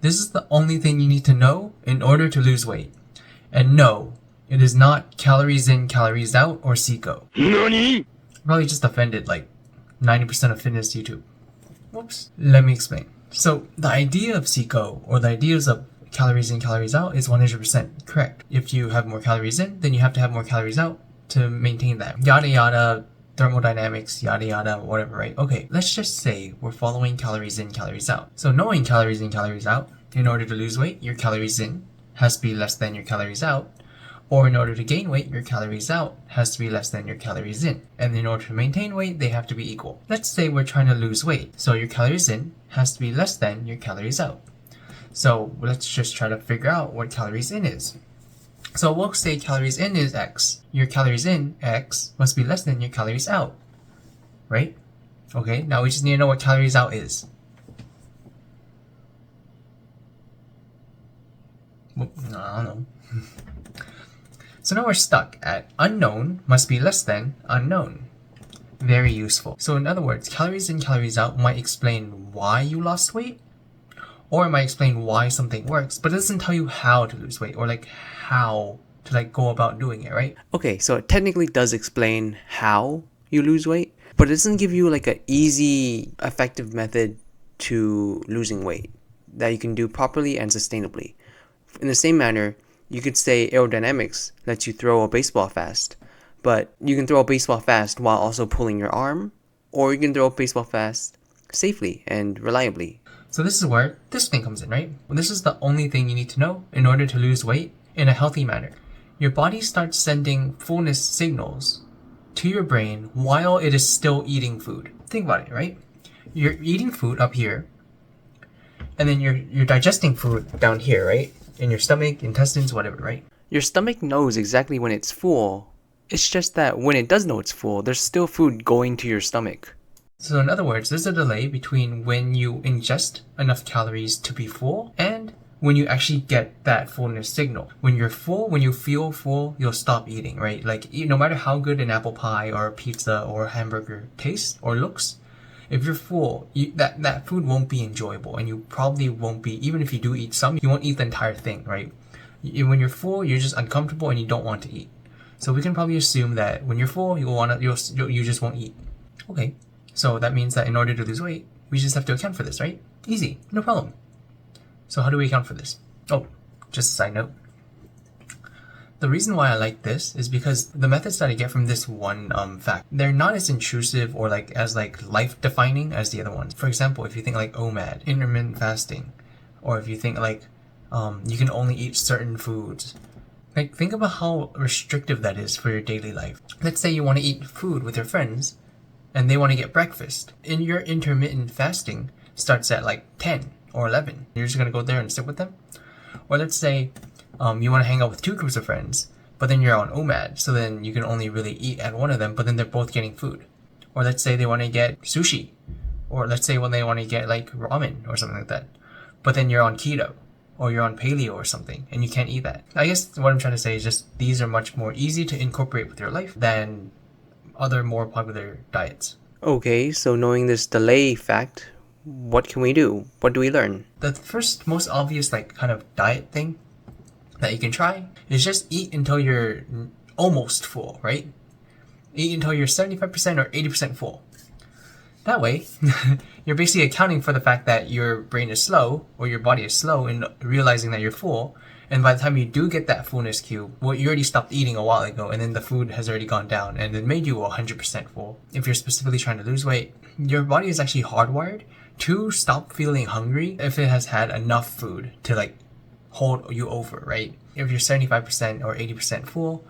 This is the only thing you need to know in order to lose weight. And no, it is not calories in, calories out, or CICO. NANI?! Probably just offended like 90% of fitness YouTube. Whoops. Let me explain. So the idea of CICO, or the ideas of calories in, calories out, is 100% correct. If you have more calories in, then you have to have more calories out to maintain that. Yada yada, thermodynamics, yada yada, whatever, right? Okay, let's just say we're following calories in, calories out. So knowing calories in, calories out, in order to lose weight, your calories in has to be less than your calories out. Or in order to gain weight, your calories out has to be less than your calories in. And in order to maintain weight, they have to be equal. Let's say we're trying to lose weight. So your calories in has to be less than your calories out. So let's just try to figure out what calories in is. So we'll say calories in is X. Your calories in, X, must be less than your calories out. Right? Okay, now we just need to know what calories out is. Well, I don't know. So now we're stuck at unknown must be less than unknown. Very useful. So in other words, calories in, calories out might explain why you lost weight, or it might explain why something works, but it doesn't tell you how to lose weight, or like how to like go about doing it, right? Okay, so it technically does explain how you lose weight, but it doesn't give you like an easy, effective method to losing weight that you can do properly and sustainably. In the same manner, you could say aerodynamics lets you throw a baseball fast, but you can throw a baseball fast while also pulling your arm, or you can throw a baseball fast safely and reliably. So this is where this thing comes in, right? Well, this is the only thing you need to know in order to lose weight in a healthy manner. Your body starts sending fullness signals to your brain while it is still eating food. Think about it, right? You're eating food up here, and then you're digesting food down here, right? In your stomach, intestines, whatever, right? Your stomach knows exactly when it's full. It's just that when it does know it's full, there's still food going to your stomach. So in other words, there's a delay between when you ingest enough calories to be full and when you actually get that fullness signal. When you're full, when you feel full, you'll stop eating, right? Like no matter how good an apple pie or a pizza or a hamburger tastes or looks, if you're full, that food won't be enjoyable, and you probably won't be, even if you do eat some, you won't eat the entire thing, right? When you're full, you're just uncomfortable and you don't want to eat. So we can probably assume that when you're full, you just won't eat. Okay, so that means that in order to lose weight, we just have to account for this, right? Easy, no problem. So how do we account for this? Oh, just a side note. The reason why I like this is because the methods that I get from this one fact, they're not as intrusive or as life-defining as the other ones. For example, if you think like OMAD, intermittent fasting, or if you think like you can only eat certain foods, like think about how restrictive that is for your daily life. Let's say you want to eat food with your friends, and they want to get breakfast. In your intermittent fasting starts at like 10 or 11. You're just gonna go there and sit with them. Or let's say you want to hang out with two groups of friends, but then you're on OMAD, so then you can only really eat at one of them, but then they're both getting food. Or let's say they want to get sushi, or let's say when they want to get like ramen or something like that, but then you're on keto, or you're on paleo or something, and you can't eat that. I guess what I'm trying to say is just these are much more easy to incorporate with your life than other more popular diets. Okay, so knowing this delay fact, what can we do? What do we learn? The first most obvious like kind of diet thing that you can try is just eat until you're almost full, right? Eat until you're 75% or 80% full. That way, you're basically accounting for the fact that your brain is slow, or your body is slow in realizing that you're full, and by the time you do get that fullness cue, well, you already stopped eating a while ago, and then the food has already gone down, and it made you 100% full. If you're specifically trying to lose weight, your body is actually hardwired to stop feeling hungry if it has had enough food to like hold you over, right? If you're 75% or 80% full,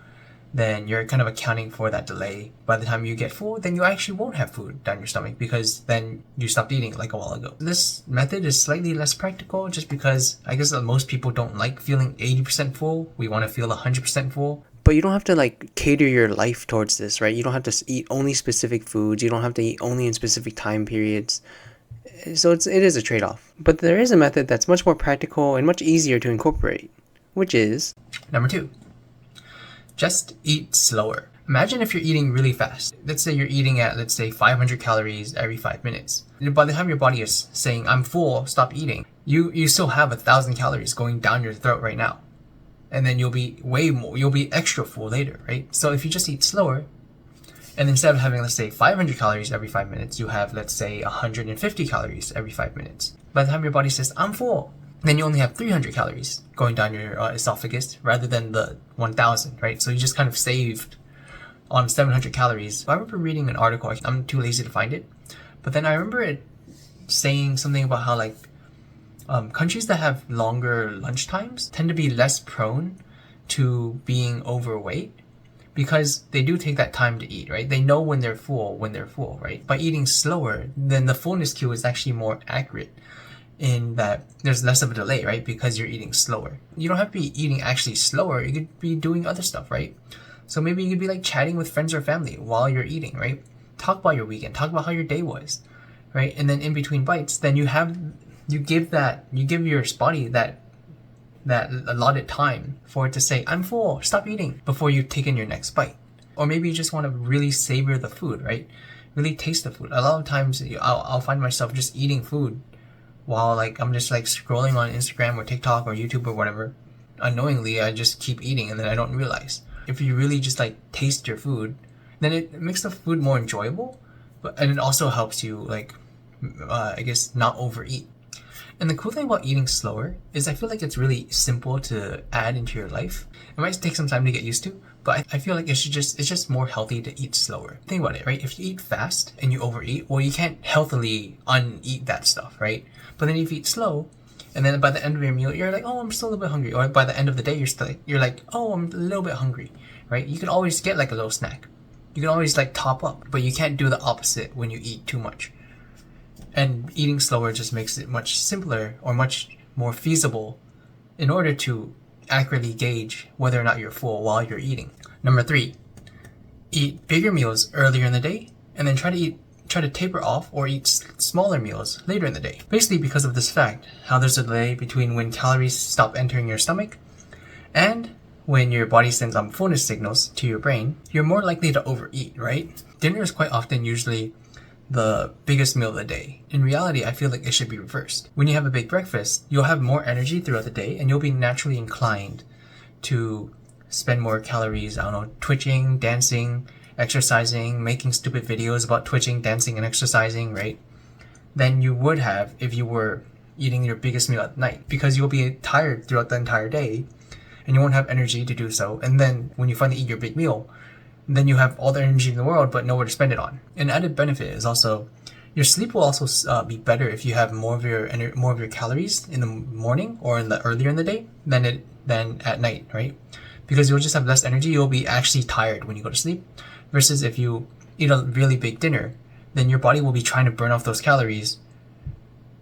then you're kind of accounting for that delay. By the time you get full, then you actually won't have food down your stomach because then you stopped eating like a while ago. This method is slightly less practical just because I guess that most people don't like feeling 80% full. We want to feel 100% full. But you don't have to like cater your life towards this, right? You don't have to eat only specific foods. You don't have to eat only in specific time periods. So it is a trade-off. But there is a method that's much more practical and much easier to incorporate, which is... Number 2. Just eat slower. Imagine if you're eating really fast. Let's say you're eating at, let's say, 500 calories every 5 minutes. By the time your body is saying, I'm full, stop eating, you still have 1,000 calories going down your throat right now. And then you'll be you'll be extra full later, right? So if you just eat slower, and instead of having, let's say, 500 calories every 5 minutes, you have, let's say, 150 calories every 5 minutes. By the time your body says, I'm full, then you only have 300 calories going down your esophagus rather than the 1,000, right? So you just kind of saved on 700 calories. I remember reading an article, I'm too lazy to find it, but then I remember it saying something about how, like, countries that have longer lunch times tend to be less prone to being overweight because they do take that time to eat, right? They know when they're full, right? By eating slower, then the fullness cue is actually more accurate in that there's less of a delay, right? Because you're eating slower. You don't have to be eating actually slower. You could be doing other stuff, right? So maybe you could be like chatting with friends or family while you're eating, right? Talk about your weekend, talk about how your day was, right? And then in between bites, then you give your body that allotted time for it to say, I'm full, stop eating, before you take in your next bite. Or maybe you just want to really savor the food, right? Really taste the food. A lot of times I'll find myself just eating food while like I'm just like scrolling on Instagram or TikTok or YouTube or whatever. Unknowingly, I just keep eating and then I don't realize. If you really just like taste your food, then it makes the food more enjoyable, and it also helps you like, I guess, not overeat. And the cool thing about eating slower is I feel like it's really simple to add into your life. It might take some time to get used to, but I feel like it's just more healthy to eat slower. Think about it, right? If you eat fast and you overeat, well, you can't healthily uneat that stuff, right? But then if you eat slow, and then by the end of your meal, you're like, oh, I'm still a little bit hungry. Or by the end of the day, you're like, oh, I'm a little bit hungry, right? You can always get like a little snack. You can always like top up, but you can't do the opposite when you eat too much. And eating slower just makes it much simpler or much more feasible in order to accurately gauge whether or not you're full while you're eating. Number 3, eat bigger meals earlier in the day and then try to taper off or eat smaller meals later in the day. Basically because of this fact, how there's a delay between when calories stop entering your stomach and when your body sends fullness signals to your brain, you're more likely to overeat, right? Dinner is quite often usually the biggest meal of the day. In reality, I feel like it should be reversed. When you have a big breakfast, you'll have more energy throughout the day and you'll be naturally inclined to spend more calories, I don't know, twitching, dancing, exercising, making stupid videos about twitching, dancing, and exercising, right? Than you would have if you were eating your biggest meal at night, because you'll be tired throughout the entire day and you won't have energy to do so. And then when you finally eat your big meal, then you have all the energy in the world but nowhere to spend it on. An added benefit is also your sleep will also be better if you have more of your calories in the morning or earlier in the day than at night, right? Because you'll just have less energy. You'll be actually tired when you go to sleep, versus if you eat a really big dinner, then your body will be trying to burn off those calories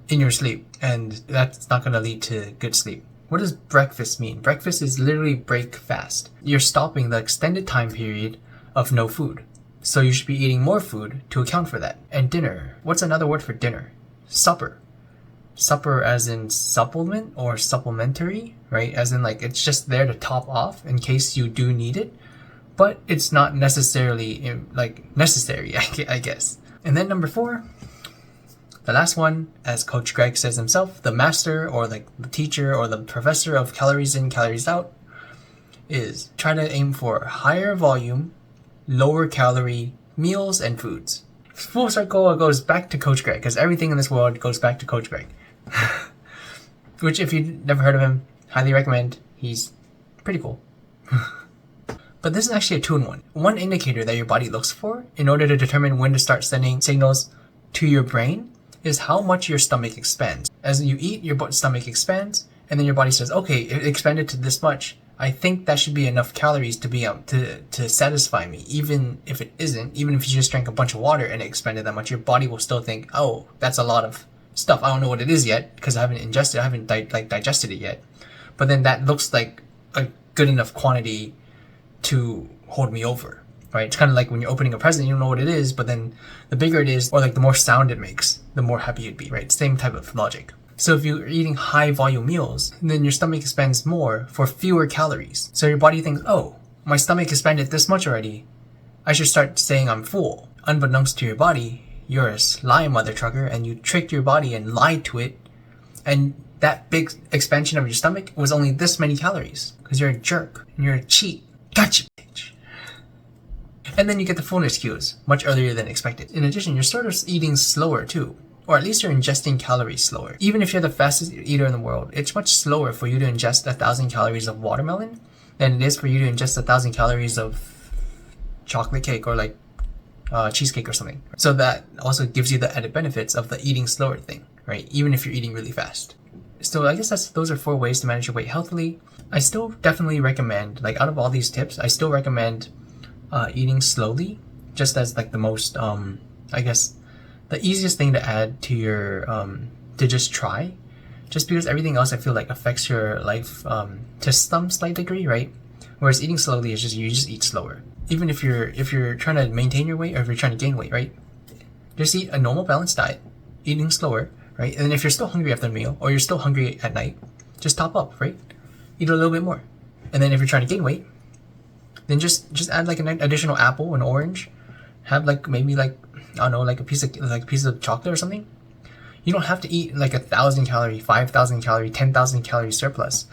in your sleep, and that's not going to lead to good sleep. What does breakfast mean? Breakfast is literally break fast. You're stopping the extended time period of no food. So you should be eating more food to account for that. And dinner. What's another word for dinner? Supper. Supper as in supplement or supplementary, right? As in like it's just there to top off in case you do need it. But it's not necessarily like necessary, I guess. And then number 4, the last one, as Coach Greg says himself, the master or like the teacher or the professor of calories in, calories out, is try to aim for higher volume, lower calorie meals and foods. Full circle, it goes back to Coach Greg, because everything in this world goes back to Coach Greg. Which, if you've never heard of him, highly recommend. He's pretty cool. But this is actually a 2-in-1. One indicator that your body looks for in order to determine when to start sending signals to your brain is how much your stomach expands. As you eat, your stomach expands, and then your body says, okay, it expanded to this much. I think that should be enough calories to be to satisfy me. Even if it isn't, even if you just drank a bunch of water and it expanded that much, your body will still think, oh, that's a lot of stuff. I don't know what it is yet because I haven't digested it yet. But then that looks like a good enough quantity to hold me over, right? It's kind of like when you're opening a present, you don't know what it is, but then the bigger it is, or like the more sound it makes, the more happy you'd be, right? Same type of logic. So if you're eating high volume meals, then your stomach expands more for fewer calories. So your body thinks, oh, my stomach expanded this much already. I should start saying I'm full. Unbeknownst to your body, you're a sly mother trucker and you tricked your body and lied to it. And that big expansion of your stomach was only this many calories because you're a jerk and you're a cheat. Gotcha, bitch. And then you get the fullness cues much earlier than expected. In addition, you're sort of eating slower too, or at least you're ingesting calories slower. Even if you're the fastest eater in the world, it's much slower for you to ingest 1,000 calories of watermelon than it is for you to ingest 1,000 calories of chocolate cake or like cheesecake or something. So that also gives you the added benefits of the eating slower thing, right? Even if you're eating really fast. So I guess those are 4 ways to manage your weight healthily. I still definitely recommend, like out of all these tips, I still recommend eating slowly, just as like the most, I guess, the easiest thing to add to your, to just try. Just because everything else I feel like affects your life to some slight degree, right? Whereas eating slowly is just, you just eat slower. Even if you're trying to maintain your weight or if you're trying to gain weight, right? Just eat a normal balanced diet, eating slower, right? And then if you're still hungry after the meal or you're still hungry at night, just top up, right? Eat a little bit more. And then if you're trying to gain weight, then just add like an additional apple, an orange, have like maybe like, I don't know, like a piece of chocolate or something. You don't have to eat like 1,000 calorie, 5,000 calorie, 10,000 calorie surplus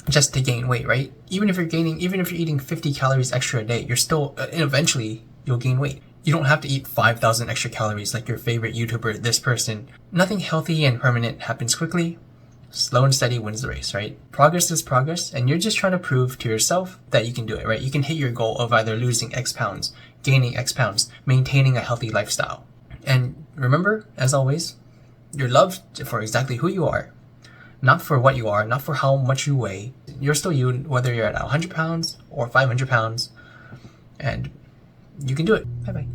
just to gain weight, right? Even if you're eating 50 calories extra a day, you're still, eventually you'll gain weight. You don't have to eat 5,000 extra calories like your favorite YouTuber, this person. Nothing healthy and permanent happens quickly. Slow and steady wins the race, right? Progress is progress, and you're just trying to prove to yourself that you can do it, right? You can hit your goal of either losing X pounds, gaining X pounds, maintaining a healthy lifestyle. And remember, as always, you're loved for exactly who you are. Not for what you are, not for how much you weigh. You're still you, whether you're at 100 pounds or 500 pounds. And you can do it. Bye-bye.